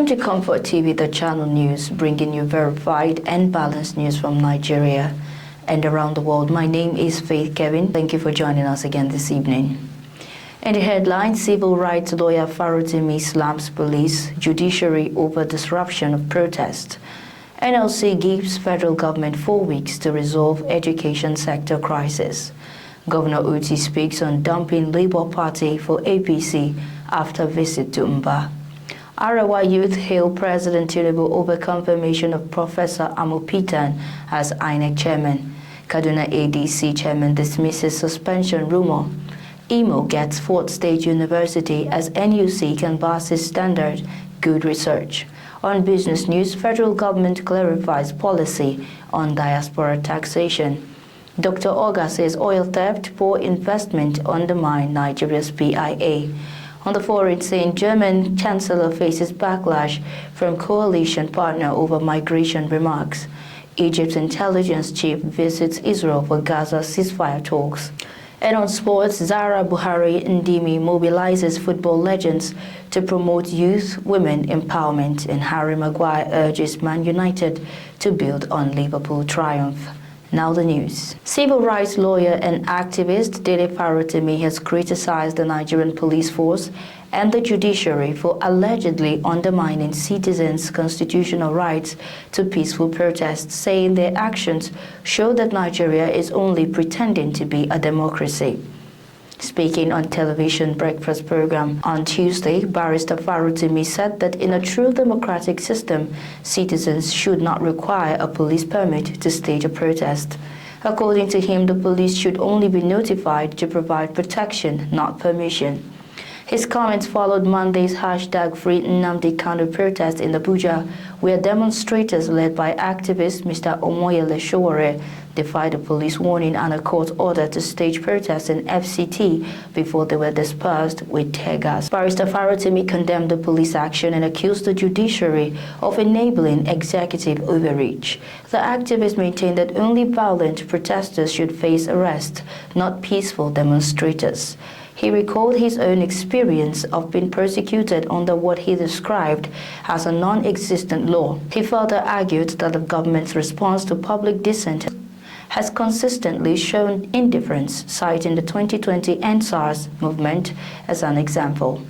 to Comfort TV.channel news, bringing you verified and balanced news from Nigeria and around the world. My name is Faith Kevin. Thank you for joining us again this evening. In the headline, civil rights lawyer Farotimi slams police, judiciary over disruption of protest. NLC gives federal government 4 weeks to resolve education sector crisis. Governor Otti speaks on dumping Labour Party for APC after visit to Mbah. Arawa youth hail President Tinubu over confirmation of Professor Amopitan as INEC chairman. Kaduna ADC chairman dismisses suspension rumor. Imo gets 4th State University as NUC canvasses standard good research. On business news, federal government clarifies policy on diaspora taxation. Dr. Oga says oil theft, poor investment undermine Nigeria's PIA. On the foreign scene, German Chancellor faces backlash from coalition partner over migration remarks. Egypt's intelligence chief visits Israel for Gaza ceasefire talks. And on sports, Zara Buhari Ndimi mobilizes football legends to promote youth women empowerment, and Harry Maguire urges Man United to build on Liverpool triumph. Now the news. Civil rights lawyer and activist Dele Farotimi has criticized the Nigerian police force and the judiciary for allegedly undermining citizens' constitutional rights to peaceful protests, saying their actions show that Nigeria is only pretending to be a democracy. Speaking on television breakfast program on Tuesday, Barrister Farotimi said that in a true democratic system, citizens should not require a police permit to stage a protest. According to him, the police should only be notified to provide protection, not permission. His comments followed Monday's #Free Nnamdi Kanu protest in Abuja, where demonstrators led by activist Mr. Omoyele Sowore defied a police warning and a court order to stage protests in FCT before they were dispersed with tear gas. Barrister Farotimi condemned the police action and accused the judiciary of enabling executive overreach. The activist maintained that only violent protesters should face arrest, not peaceful demonstrators. He recalled his own experience of being persecuted under what he described as a non-existent law. He further argued that the government's response to public dissent has consistently shown indifference, citing the 2020 EndSARS movement as an example.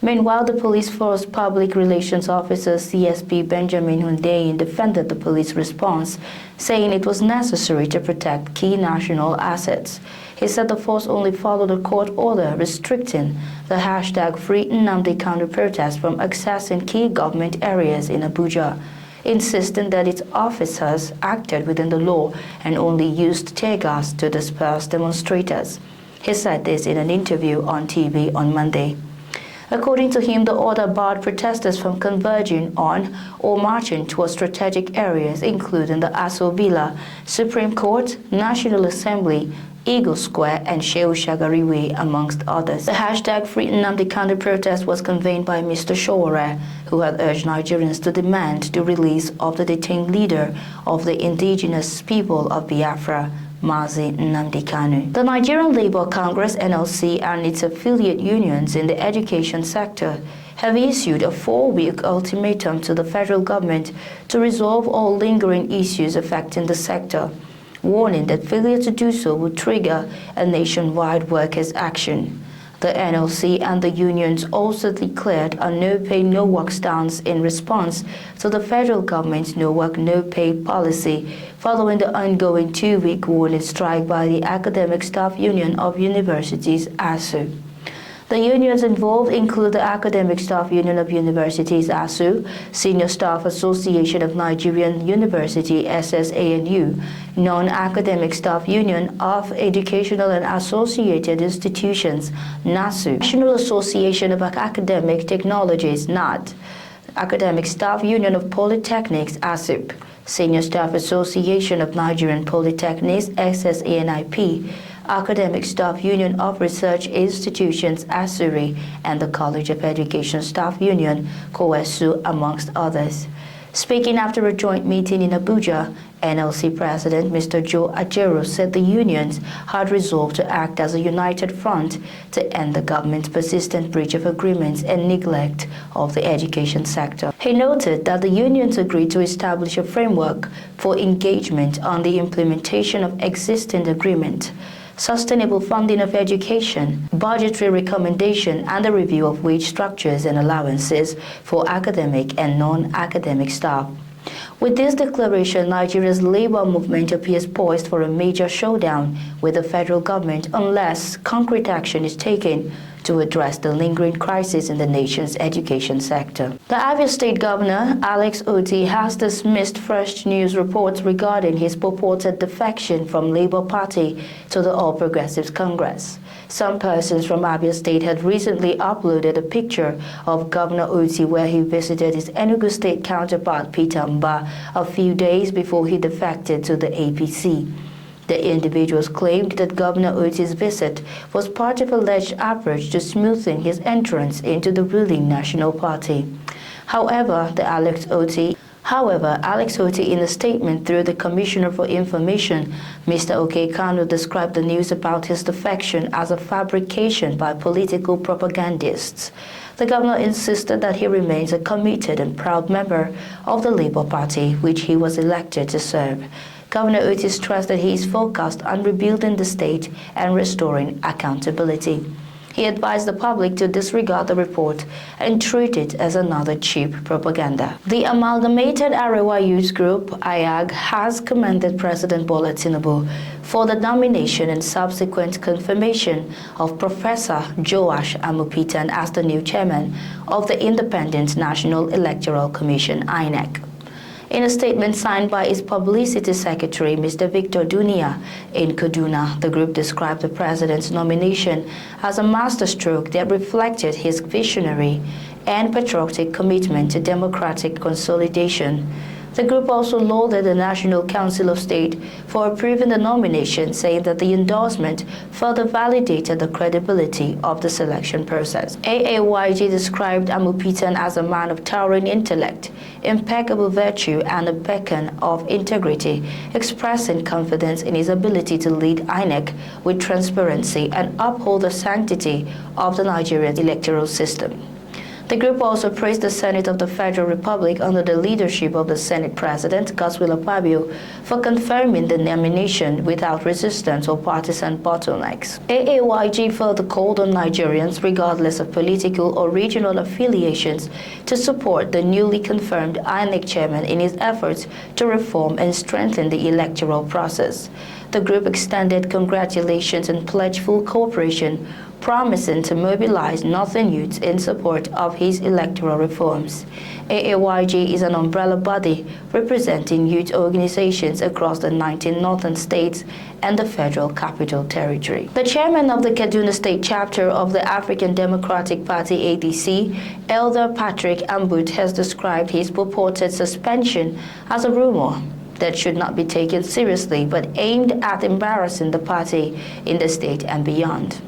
Meanwhile, the police force public relations officer CSP Benjamin Hundeyin defended the police response, saying it was necessary to protect key national assets. He said the force only followed a court order restricting the #Free Nnamdi Kanu protest from accessing key government areas in Abuja, insisting that its officers acted within the law and only used tear gas to disperse demonstrators. He said this in an interview on TV on Monday. According to him, the order barred protesters from converging on or marching towards strategic areas, including the Aso Villa, Supreme Court, National Assembly, Eagle Square, and Shehu Shagari Way, amongst others. The #Free Nnamdi Kanu protest was convened by Mr. Sowore, who had urged Nigerians to demand the release of the detained leader of the indigenous people of Biafra, Mazi Nnamdi Kanu. The Nigerian Labour Congress, NLC, and its affiliate unions in the education sector have issued a 4-week ultimatum to the federal government to resolve all lingering issues affecting the sector, warning that failure to do so would trigger a nationwide workers' action. The NLC and the unions also declared a no-pay, no-work stance in response to the federal government's no-work, no-pay policy following the ongoing 2-week warning strike by the Academic Staff Union of Universities, ASU. The unions involved include the Academic Staff Union of Universities, ASU, Senior Staff Association of Nigerian University, SSANU, Non-Academic Staff Union of Educational and Associated Institutions, NASU, National Association of Academic Technologies, NAT, Academic Staff Union of Polytechnics, ASUP, Senior Staff Association of Nigerian Polytechnics, SSANIP, Academic Staff Union of Research Institutions, ASURI, and the College of Education Staff Union, COESU, amongst others. Speaking after a joint meeting in Abuja, NLC President Mr. Joe Ajaero said the unions had resolved to act as a united front to end the government's persistent breach of agreements and neglect of the education sector. He noted that the unions agreed to establish a framework for engagement on the implementation of existing agreement, sustainable funding of education, budgetary recommendation, and the review of wage structures and allowances for academic and non-academic staff. With this declaration, Nigeria's labor movement appears poised for a major showdown with the federal government unless concrete action is taken to address the lingering crisis in the nation's education sector. The Abia State Governor, Alex Otti, has dismissed fresh news reports regarding his purported defection from Labour Party to the All Progressives Congress. Some persons from Abia State had recently uploaded a picture of Governor Otti where he visited his Enugu State counterpart Peter Mbah a few days before he defected to the APC. The individuals claimed that Governor Otti's visit was part of an alleged approach to smoothing his entrance into the ruling National Party. However, Alex Otti, in a statement through the Commissioner for Information, Mr. Okekano, described the news about his defection as a fabrication by political propagandists. The governor insisted that he remains a committed and proud member of the Labour Party, which he was elected to serve. Governor Otti stressed that he is focused on rebuilding the state and restoring accountability. He advised the public to disregard the report and treat it as another cheap propaganda. The Amalgamated Arewa Youth Group, IAG, has commended President Bola Tinubu for the nomination and subsequent confirmation of Professor Joash Amupitan as the new chairman of the Independent National Electoral Commission, INEC. In a statement signed by its publicity secretary, Mr. Victor Dunia, in Kaduna, the group described the president's nomination as a masterstroke that reflected his visionary and patriotic commitment to democratic consolidation. The group also lauded the National Council of State for approving the nomination, saying that the endorsement further validated the credibility of the selection process. AAYG described Amupitan as a man of towering intellect, impeccable virtue, and a beacon of integrity, expressing confidence in his ability to lead INEC with transparency and uphold the sanctity of the Nigerian electoral system. The group also praised the Senate of the Federal Republic under the leadership of the Senate President, Godswill Akpabio, for confirming the nomination without resistance or partisan bottlenecks. AAYG further called on Nigerians, regardless of political or regional affiliations, to support the newly confirmed INEC chairman in his efforts to reform and strengthen the electoral process. The group extended congratulations and pledged full cooperation, promising to mobilize northern youths in support of his electoral reforms. AAYG is an umbrella body representing youth organizations across the 19 northern states and the Federal Capital Territory. The chairman of the Kaduna State chapter of the African Democratic Party ADC, Elder Patrick Ambut, has described his purported suspension as a rumor that should not be taken seriously but aimed at embarrassing the party in the state and beyond.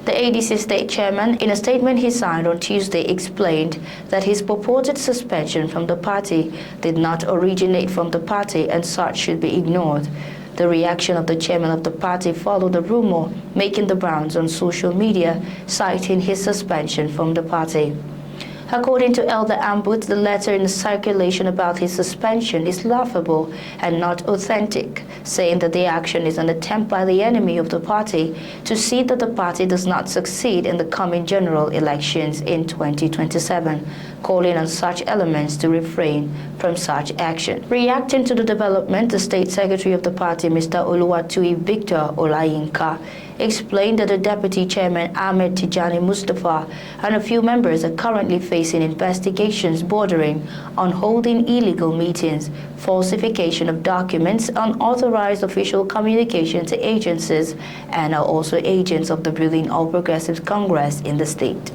The ADC state chairman, in a statement he signed on Tuesday, explained that his purported suspension from the party did not originate from the party and such should be ignored. The reaction of the chairman of the party followed the rumor making the rounds on social media, citing his suspension from the party. According to Elder Ambut, the letter in circulation about his suspension is laughable and not authentic, saying that the action is an attempt by the enemy of the party to see that the party does not succeed in the coming general elections in 2027, calling on such elements to refrain from such action. Reacting to the development, the state secretary of the party, Mr. Oluwatui Victor Olayinka, explained that the deputy chairman Ahmed Tijani Mustafa and a few members are currently facing investigations bordering on holding illegal meetings, falsification of documents, unauthorized official communication to agencies, and are also agents of the ruling All Progressives Congress in the state.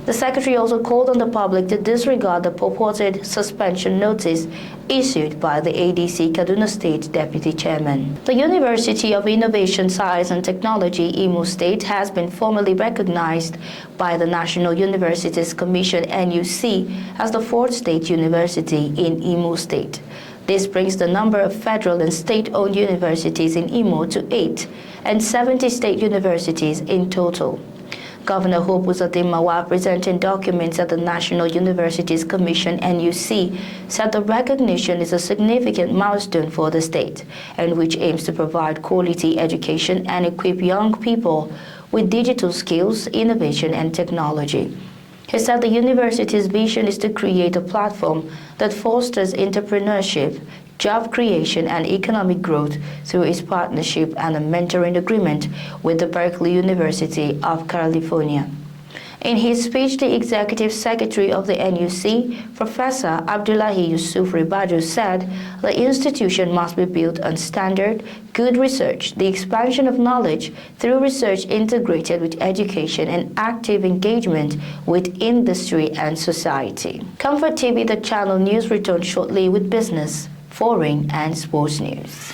The secretary also called on the public to disregard the purported suspension notice issued by the ADC Kaduna State Deputy Chairman. The University of Innovation, Science and Technology, Imo State, has been formally recognized by the National Universities Commission, NUC, as the fourth state university in Imo State. This brings the number of federal and state-owned universities in Imo to 8 and 70 state universities in total. Governor Hope Uzodinma, presenting documents at the National Universities Commission (NUC), said the recognition is a significant milestone for the state, and which aims to provide quality education and equip young people with digital skills, innovation, and technology. He said the university's vision is to create a platform that fosters entrepreneurship, job creation, and economic growth through its partnership and a mentoring agreement with the Berkeley University of California. In his speech, the Executive Secretary of the NUC, Professor Abdullahi Yusuf Ribadu, said the institution must be built on standard, good research, the expansion of knowledge through research integrated with education and active engagement with industry and society. Comfort TV, the channel news, returns shortly with business, foreign, and sports news.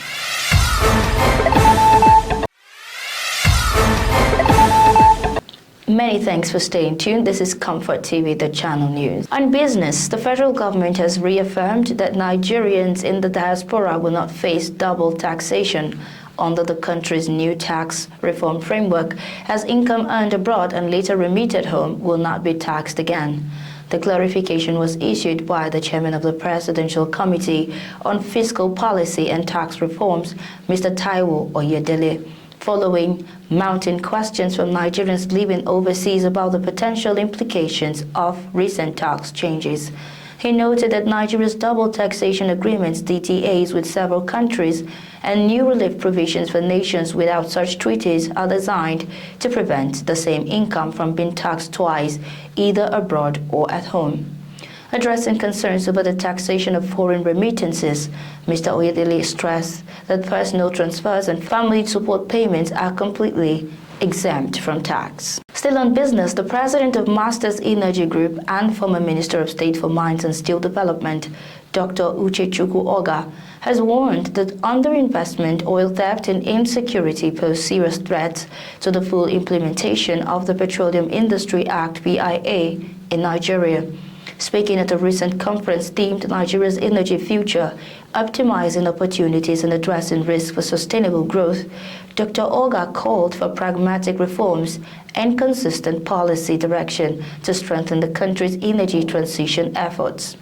Many thanks for staying tuned. This is Comfort TV, the channel news. On business, the federal government has reaffirmed that Nigerians in the diaspora will not face double taxation under the country's new tax reform framework, as income earned abroad and later remitted home will not be taxed again. The clarification was issued by the chairman of the Presidential Committee on Fiscal Policy and Tax Reforms, Mr. Taiwo Oyedele, following mounting questions from Nigerians living overseas about the potential implications of recent tax changes. He noted that Nigeria's double taxation agreements, DTAs, with several countries and new relief provisions for nations without such treaties are designed to prevent the same income from being taxed twice, either abroad or at home. Addressing concerns over the taxation of foreign remittances, Mr. Oyedele stressed that personal transfers and family support payments are completely exempt from tax. Still on business, the president of Masters Energy Group and former Minister of State for Mines and Steel Development, Dr. Uchechukwu Oga, has warned that underinvestment, oil theft, and insecurity pose serious threats to the full implementation of the Petroleum Industry Act (PIA) in Nigeria. Speaking at a recent conference themed Nigeria's Energy Future, Optimizing Opportunities and Addressing Risk for Sustainable Growth, Dr. Oga called for pragmatic reforms and consistent policy direction to strengthen the country's energy transition efforts.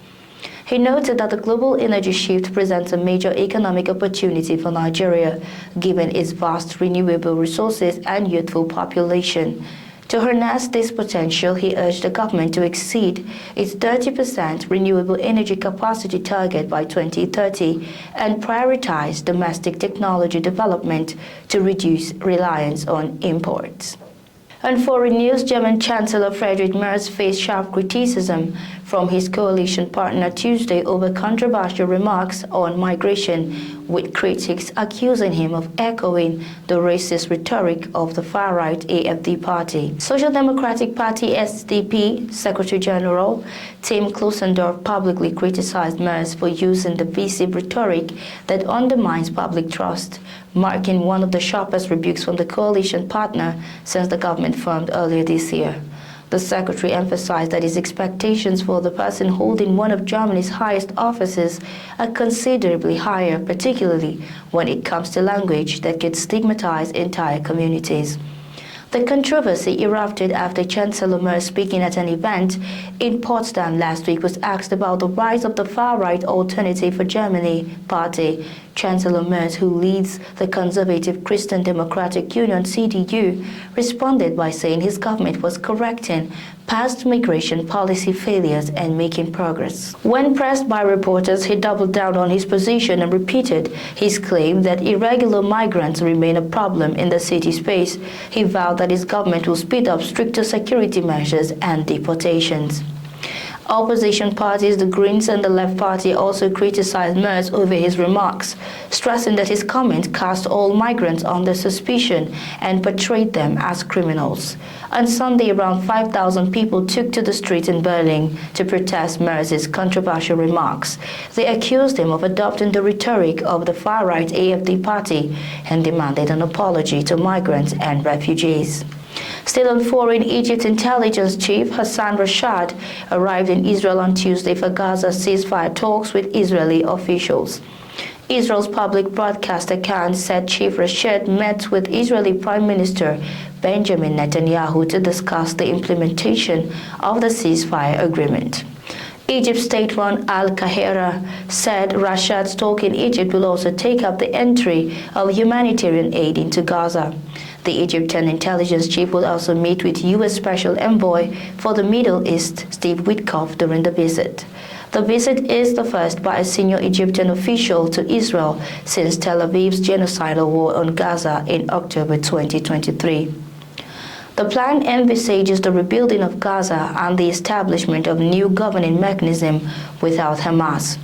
He noted that the global energy shift presents a major economic opportunity for Nigeria, given its vast renewable resources and youthful population. To harness this potential, he urged the government to exceed its 30% renewable energy capacity target by 2030 and prioritize domestic technology development to reduce reliance on imports. On foreign news, German Chancellor Friedrich Merz faced sharp criticism from his coalition partner Tuesday over controversial remarks on migration, with critics accusing him of echoing the racist rhetoric of the far-right AfD party. Social Democratic Party SDP Secretary General Tim Klusendorf publicly criticized Merz for using divisive rhetoric that undermines public trust, marking one of the sharpest rebukes from the coalition partner since the government formed earlier this year. The secretary emphasized that his expectations for the person holding one of Germany's highest offices are considerably higher, particularly when it comes to language that could stigmatize entire communities. The controversy erupted after Chancellor Merz, speaking at an event in Potsdam last week, was asked about the rise of the far-right Alternative for Germany party. Chancellor Merz, who leads the Conservative Christian Democratic Union (CDU), responded by saying his government was correcting past migration policy failures and making progress. When pressed by reporters, he doubled down on his position and repeated his claim that irregular migrants remain a problem in the city space. He vowed that his government will speed up stricter security measures and deportations. Opposition parties, the Greens and the Left Party, also criticized Merz over his remarks, stressing that his comment cast all migrants under suspicion and portrayed them as criminals. On Sunday, around 5,000 people took to the streets in Berlin to protest Merz's controversial remarks. They accused him of adopting the rhetoric of the far-right AfD party and demanded an apology to migrants and refugees. Still on foreign, Egypt intelligence chief Hassan Rashad arrived in Israel on Tuesday for Gaza ceasefire talks with Israeli officials. Israel's public broadcast account said Chief Rashad met with Israeli Prime Minister Benjamin Netanyahu to discuss the implementation of the ceasefire agreement. Egypt's state-run Al Kahira said Rashad's talk in Egypt will also take up the entry of humanitarian aid into Gaza. The Egyptian intelligence chief will also meet with U.S. Special Envoy for the Middle East, Steve Witkoff, during the visit. The visit is the first by a senior Egyptian official to Israel since Tel Aviv's genocidal war on Gaza in October 2023. The plan envisages the rebuilding of Gaza and the establishment of a new governing mechanism without Hamas.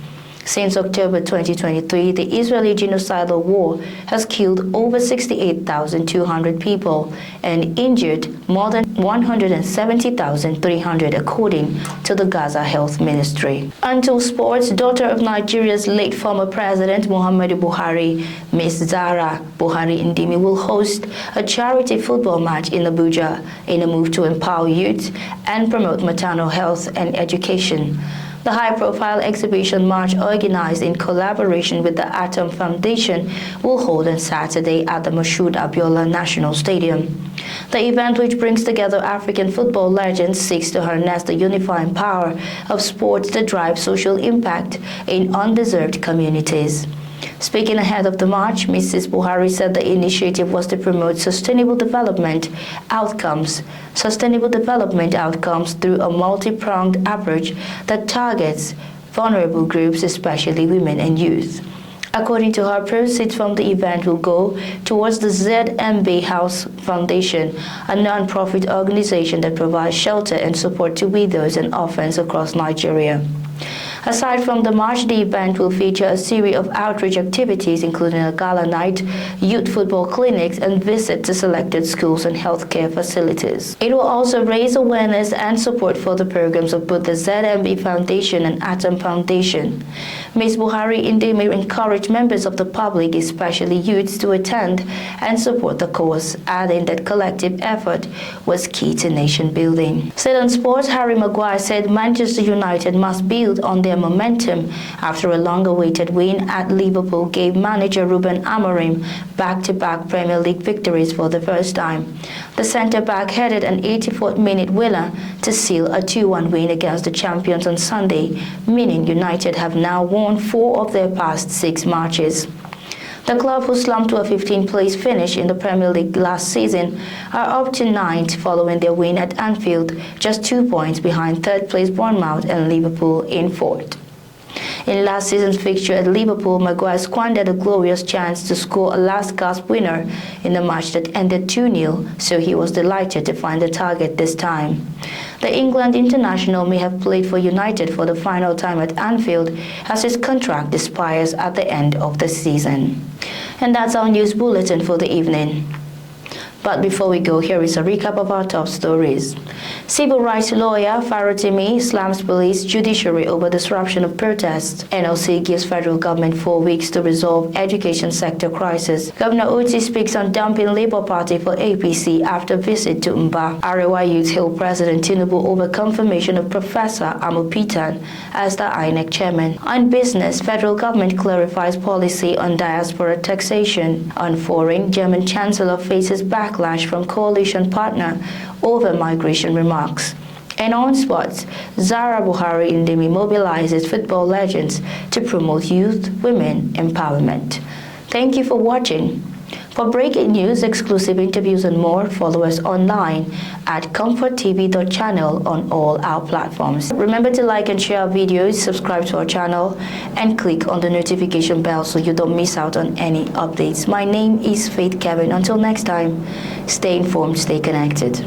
Since October 2023, the Israeli genocidal war has killed over 68,200 people and injured more than 170,300, according to the Gaza Health Ministry. Until sports, daughter of Nigeria's late former president Muhammadu Buhari, Ms. Zara Buhari Ndimi, will host a charity football match in Abuja in a move to empower youth and promote maternal health and education. The high-profile exhibition march, organized in collaboration with the Atom Foundation, will hold on Saturday at the Moshood Abiola National Stadium. The event, which brings together African football legends, seeks to harness the unifying power of sports to drive social impact in undeserved communities. Speaking ahead of the march, Mrs. Buhari said the initiative was to promote sustainable development outcomes through a multi-pronged approach that targets vulnerable groups, especially women and youth. According to her, proceeds from the event will go towards the ZMB House Foundation, a non-profit organization that provides shelter and support to widows and orphans across Nigeria. Aside from the march, the event will feature a series of outreach activities, including a gala night, youth football clinics, and visits to selected schools and healthcare facilities. It will also raise awareness and support for the programs of both the ZMB Foundation and Atom Foundation. Ms. Buhari Ndimi encouraged members of the public, especially youths, to attend and support the cause, adding that collective effort was key to nation building. Still on sports, Harry Maguire said Manchester United must build on their momentum after a long-awaited win at Liverpool gave manager Ruben Amorim back-to-back Premier League victories for the first time. The centre-back headed an 84th-minute winner to seal a 2-1 win against the champions on Sunday, meaning United have now won 4 of their past 6 matches. The club, who slumped to a 15th place finish in the Premier League last season, are up to 9th following their win at Anfield, just 2 points behind 3rd place Bournemouth and Liverpool in 4th. In last season's fixture at Liverpool, Maguire squandered a glorious chance to score a last-gasp winner in a match that ended 2-0, so he was delighted to find the target this time. The England international may have played for United for the final time at Anfield, as his contract expires at the end of the season. And that's our news bulletin for the evening. But before we go, here is a recap of our top stories. Civil rights lawyer Farotimi slams police judiciary over disruption of protests. NLC gives federal government 4 weeks to resolve education sector crisis. Governor Otti speaks on dumping Labour Party for APC after visit to Mbah. Arewa Youth Hill President Tinubu over confirmation of Professor Amupitan as the INEC chairman. On business, federal government clarifies policy on diaspora taxation. On foreign, German Chancellor faces backlash from coalition partner over migration remarks. And on sports, Zara Buhari Ndimi mobilizes football legends to promote youth women empowerment. Thank you for watching. For breaking news, exclusive interviews and more, follow us online at ComfortTV.channel on all our platforms. Remember to like and share our videos, subscribe to our channel, and click on the notification bell so you don't miss out on any updates. My name is Faith Kevin. Until next time, stay informed, stay connected.